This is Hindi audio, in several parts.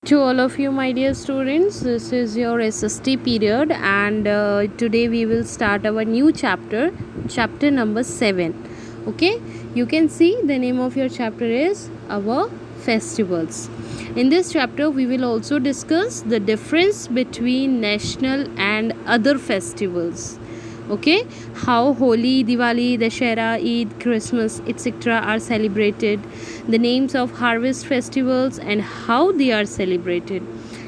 To all of you, my dear students, this is your SST period, and today we will start our new chapter, chapter number 7. Okay, you can see the name of your chapter is our festivals. In this chapter, we will also discuss the difference between national and other festivals. Okay, how Holi, Diwali, Dashera, Eid, Christmas, etc. are celebrated, the names of harvest festivals and how they are celebrated.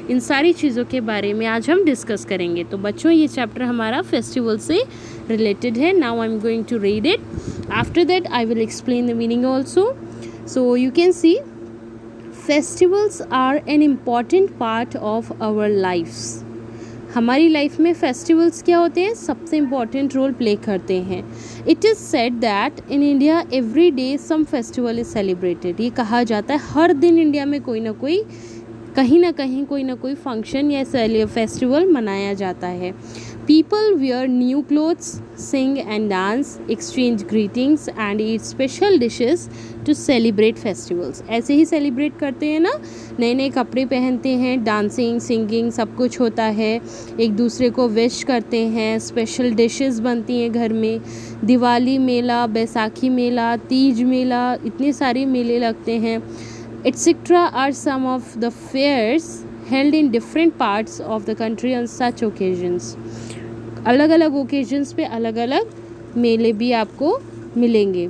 इन सारी चीज़ों के बारे में आज हम डिस्कस करेंगे. तो बच्चों, ये चैप्टर हमारा फेस्टिवल से रिलेटेड है. Now I am going to read it. After that I will explain the meaning also. So you can see festivals are an important part of our lifes. हमारी लाइफ में फेस्टिवल्स क्या होते हैं, सबसे इम्पॉर्टेंट रोल प्ले करते हैं. It is said that in India every day some festival is celebrated. ये कहा जाता है हर दिन इंडिया में कोई ना कोई, कहीं ना कहीं कोई ना कोई फंक्शन या फेस्टिवल मनाया जाता है. People wear new clothes, sing and dance, exchange greetings and eat special dishes to celebrate festivals. ऐसे ही सेलिब्रेट करते हैं ना, नए नए कपड़े पहनते हैं, डांसिंग सिंगिंग सब कुछ होता है, एक दूसरे को विश करते हैं, स्पेशल डिशेस बनती हैं घर में. दिवाली मेला, बैसाखी मेला, तीज मेला, इतने सारे मेले लगते हैं, etc. are some of the fairs held in different parts of the country on such occasions. अलग अलग ओकेजन्स पे अलग अलग मेले भी आपको मिलेंगे.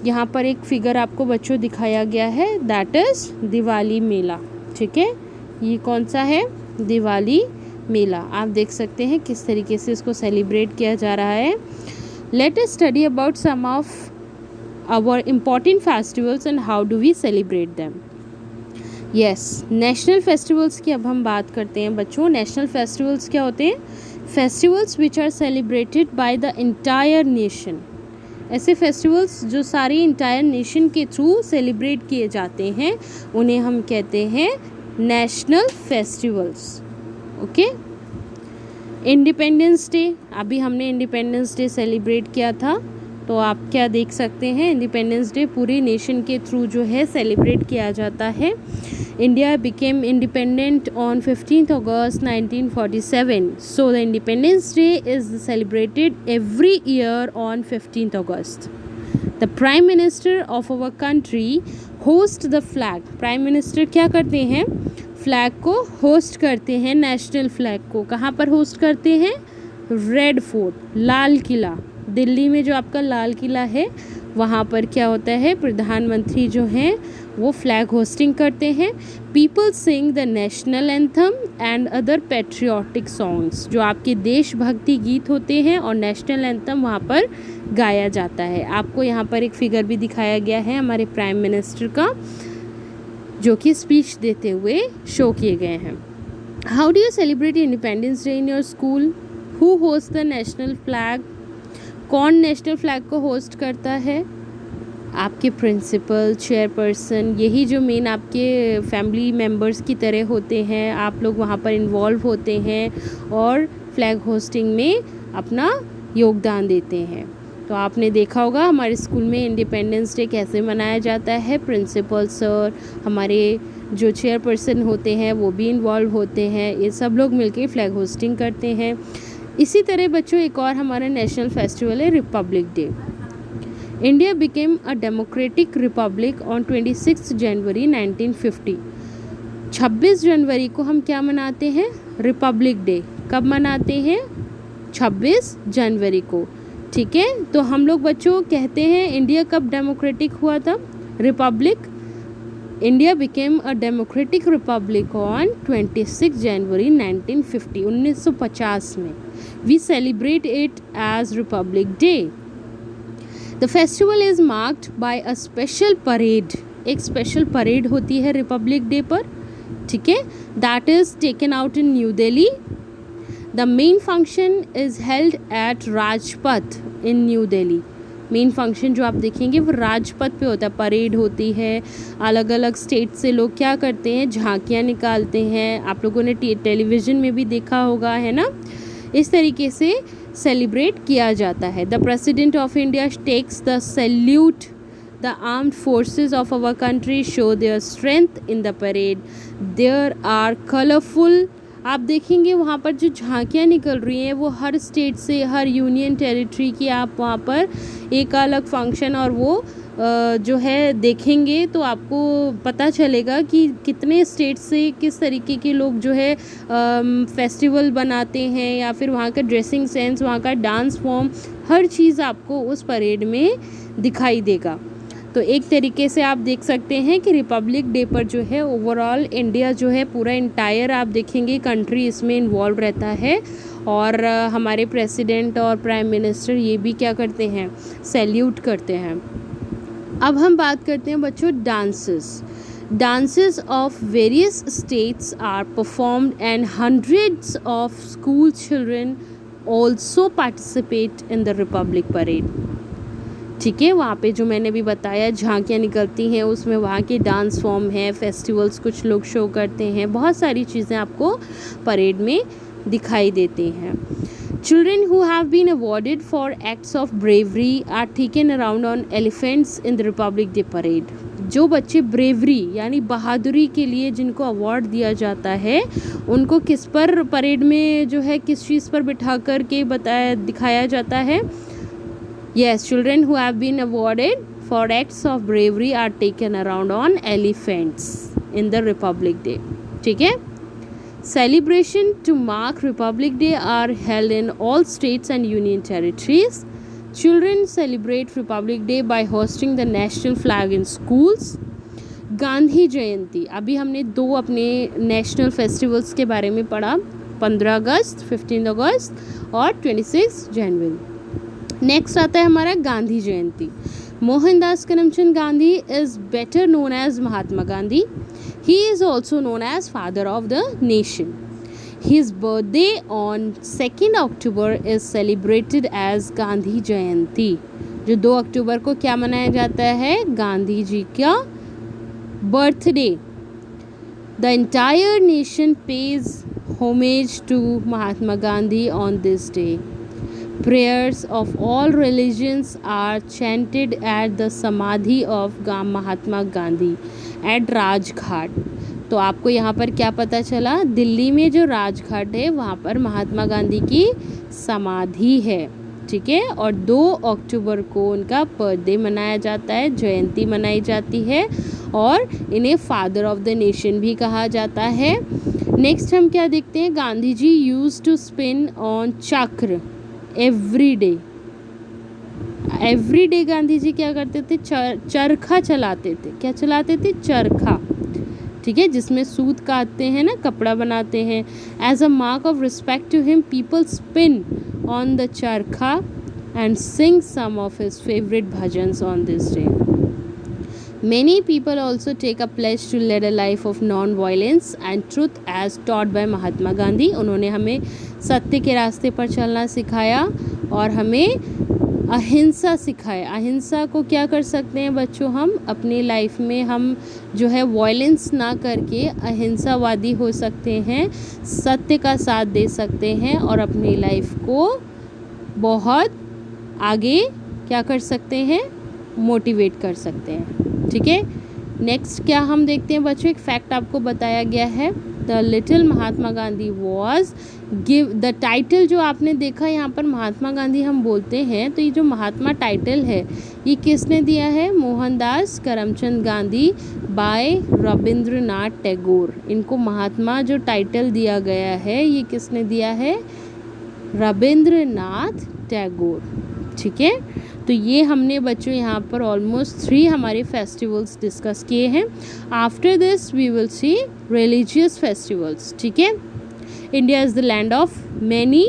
यहाँ पर एक फिगर आपको बच्चों दिखाया गया है, दैट इज़ दिवाली मेला. ठीक है, ये कौन सा है, दिवाली मेला. आप देख सकते हैं किस तरीके से इसको सेलिब्रेट किया जा रहा है. Let us study about some of our important festivals and how do we celebrate them. Yes, national festivals की अब हम बात करते हैं बच्चों. नेशनल फेस्टिवल्स क्या होते हैं, festivals which are celebrated by the entire nation. ऐसे फेस्टिवल्स जो सारी इंटायर नेशन के थ्रू सेलिब्रेट किए जाते हैं उन्हें हम कहते हैं national festivals. Okay, independence day, अभी हमने इंडिपेंडेंस डे सेलिब्रेट किया था, तो आप क्या देख सकते हैं, इंडिपेंडेंस डे पूरे नेशन के थ्रू जो है सेलिब्रेट किया जाता है. India became independent on 15th August 1947. So the Independence Day is celebrated every year on 15th August. The Prime Minister of our country host the flag. Prime Minister क्या करते हैं, फ्लैग को होस्ट करते हैं. नेशनल फ्लैग को कहाँ पर होस्ट करते हैं, रेड फोर्ट, लाल किला, दिल्ली में जो आपका लाल किला है वहाँ पर क्या होता है, प्रधानमंत्री जो हैं वो फ्लैग होस्टिंग करते हैं. People sing the national anthem and other patriotic songs. जो आपके देशभक्ति गीत होते हैं और नेशनल एंथम वहाँ पर गाया जाता है. आपको यहाँ पर एक फिगर भी दिखाया गया है हमारे प्राइम मिनिस्टर का, जो कि स्पीच देते हुए शो किए गए हैं. How do you celebrate independence day in your school. Who host the national flag. कौन नेशनल फ्लैग को होस्ट करता है, आपके प्रिंसिपल, चेयरपर्सन, यही जो मेन आपके फैमिली मेम्बर्स की तरह होते हैं. आप लोग वहाँ पर इन्वॉल्व होते हैं और फ्लैग होस्टिंग में अपना योगदान देते हैं. तो आपने देखा होगा हमारे स्कूल में इंडिपेंडेंस डे कैसे मनाया जाता है. प्रिंसिपल सर, हमारे जो चेयरपर्सन होते हैं वो भी इन्वॉल्व होते हैं. ये सब लोग मिलके फ्लैग होस्टिंग करते हैं. इसी तरह बच्चों एक और हमारा नेशनल फेस्टिवल है republic day. India became a democratic republic on 26 January 1950. 26 जनवरी को हम क्या मनाते हैं, रिपब्लिक डे. कब मनाते हैं, 26 जनवरी को. ठीक है, तो हम लोग बच्चों कहते हैं इंडिया कब डेमोक्रेटिक हुआ था, republic. India became a democratic republic on 26 January 1950, 1950 में. We celebrate it as republic day. The festival is marked by a special parade. एक स्पेशल परेड होती है रिपब्लिक डे पर. ठीक है, that is taken out in new Delhi. The main function is held at Rajpath in new Delhi. Main function जो आप देखेंगे वो राजपथ पे होता है, परेड होती है. अलग अलग स्टेट से लोग क्या करते हैं, झांकियाँ निकालते हैं. आप लोगों ने टेलीविज़न में भी देखा होगा, है ना. इस तरीके से सेलिब्रेट किया जाता है. The president of India takes the salute the The armed forces of our country show their strength in the parade. There are colorful, आप देखेंगे वहाँ पर जो झांकियाँ निकल रही हैं वो हर स्टेट से, हर यूनियन टेरिटरी की आप वहाँ पर एक अलग फंक्शन और वो जो है देखेंगे तो आपको पता चलेगा कि कितने स्टेट से किस तरीके के लोग जो है फेस्टिवल बनाते हैं, या फिर वहाँ का ड्रेसिंग सेंस, वहाँ का डांस फॉर्म, हर चीज़ आपको उस परेड में दिखाई देगा। तो एक तरीके से आप देख सकते हैं कि रिपब्लिक डे पर जो है ओवरऑल इंडिया जो है पूरा इंटायर आप देखेंगे कंट्री इसमें इन्वॉल्व रहता है, और हमारे प्रेसिडेंट और प्राइम मिनिस्टर ये भी क्या करते हैं, सैल्यूट करते हैं। अब हम बात करते हैं बच्चों dances of various states are performed and hundreds of school children also participate in the republic parade. ठीक है, वहाँ पे जो मैंने भी बताया झांकियाँ निकलती हैं, उसमें वहाँ के डांस फॉर्म है, फेस्टिवल्स कुछ लोग शो करते हैं, बहुत सारी चीज़ें आपको परेड में दिखाई देती हैं। Children who have been awarded for acts of bravery are taken around on elephants in the Republic Day parade. जो बच्चे ब्रेवरी यानी बहादुरी के लिए जिनको अवार्ड दिया जाता है, उनको किस पर परेड में जो है किस चीज़ पर बिठा कर के दिखाया जाता है? Yes, children who have been awarded for acts of bravery are taken around on elephants in the Republic Day. ठीक है? Celebration to mark Republic Day are held in all states and union territories. Children celebrate Republic Day by hosting the national flag in schools. Gandhi जयंती, अभी हमने दो अपने नेशनल फेस्टिवल्स के बारे में पढ़ा, 15 अगस्त, 15 अगस्त और 26 जनवरी। नेक्स्ट आता है हमारा Gandhi Jayanti. Mohandas Karamchand Gandhi is better known as Mahatma Gandhi. He is also known as father of the nation. His birthday on 2nd October is celebrated as Gandhi Jayanti, जो 2 अक्टूबर को क्या मनाया जाता है? गांधी जी का birthday. The entire nation pays homage to Mahatma Gandhi on this day. Prayers of all religions are chanted at the Samadhi of Mahatma Gandhi at Rajghat. तो आपको यहाँ पर क्या पता चला? दिल्ली में जो राजघाट है वहाँ पर महात्मा गांधी की समाधि है. ठीक है, और 2 अक्टूबर को उनका बर्थडे मनाया जाता है, जयंती मनाई जाती है, और इन्हें फादर ऑफ द नेशन भी कहा जाता है. नेक्स्ट हम क्या देखते हैं? Gandhi ji used to spin on चक्र एवरी डे. गांधी जी क्या करते थे? चरखा चलाते थे. क्या चलाते थे? चरखा. ठीक है, जिसमें सूत काटते हैं ना, कपड़ा बनाते हैं. As a mark of respect to him people spin on the charkha and sing some of his favourite bhajans on this day. Many people also take a pledge to lead a life of non-violence and truth as taught by Mahatma Gandhi. उन्होंने हमें सत्य के रास्ते पर चलना सिखाया और हमें अहिंसा सिखाया. अहिंसा को क्या कर सकते हैं बच्चों? हम अपनी लाइफ में हम जो है वॉयलेंस ना करके अहिंसावादी हो सकते हैं, सत्य का साथ दे सकते हैं और अपनी लाइफ को बहुत आगे क्या कर सकते हैं? मोटिवेट कर सकते हैं. ठीक है, नेक्स्ट क्या हम देखते हैं बच्चों? एक फैक्ट आपको बताया गया है. The little Mahatma Gandhi was give the title. जो आपने देखा यहाँ पर महात्मा गांधी हम बोलते हैं, तो ये जो महात्मा टाइटल है ये किसने दिया है? मोहनदास करमचंद गांधी बाय रविंद्रनाथ टैगोर. इनको महात्मा जो टाइटल दिया गया है ये किसने दिया है? रविंद्रनाथ टैगोर. ठीक है, तो ये हमने बच्चों यहाँ पर ऑलमोस्ट 3 हमारे फेस्टिवल्स डिस्कस किए हैं. After this we will see religious festivals. ठीक है, India is the land of many